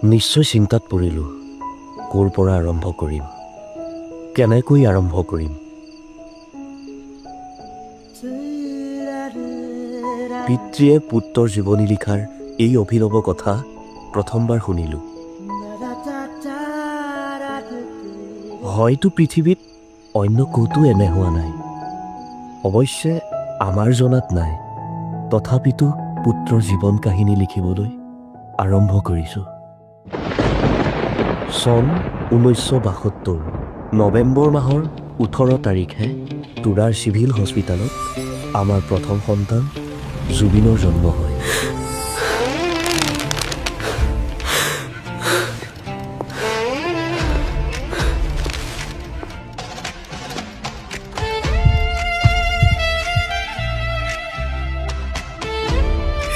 নিশ্চয় চিন্তাত পৰিলোঁ। ক'ৰ পৰা আৰম্ভ কৰিম, কেনেকৈ আৰম্ভ কৰিম। পিতৃয়ে পুত্ৰৰ জীৱনী লিখাৰ এই অভিনৱ কথা প্ৰথমবাৰ শুনিলোঁ। হয়তো পৃথিৱীত অন্য ক'তো এনে হোৱা নাই। অৱশ্যে আমাৰ জনাত নাই। তথাপিতো পুত্ৰৰ জীৱন কাহিনী লিখিবলৈ আৰম্ভ কৰিছোঁ। চন 1972 নৱেম্বৰ মাহৰ 18 তাৰিখে তুৰাৰ চিভিল হস্পিটেলত আমাৰ প্ৰথম সন্তান জুবিনৰ জন্ম হয়।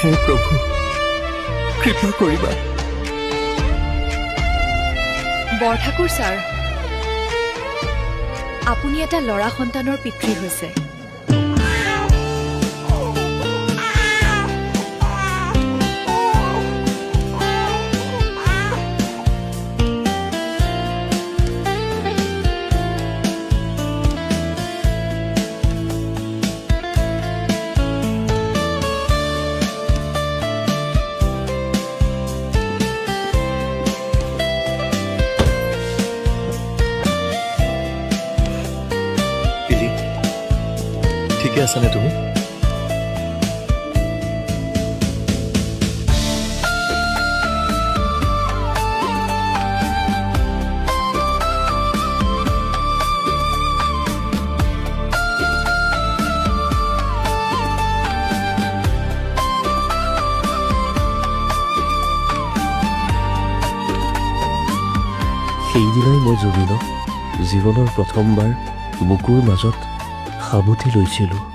হে প্ৰভু, কৃপা কৰিবা। বৰঠাকুৰ ছাৰ, আপুনি এটা ল'ৰা সন্তানৰ পিতৃ হৈছে। ঠিকে আছানে তুমি? সেইদিনাই মই জুবিনক জীৱনৰ প্ৰথমবাৰ বুকুৰ মাজত সামুঠি লৈছিলোঁ।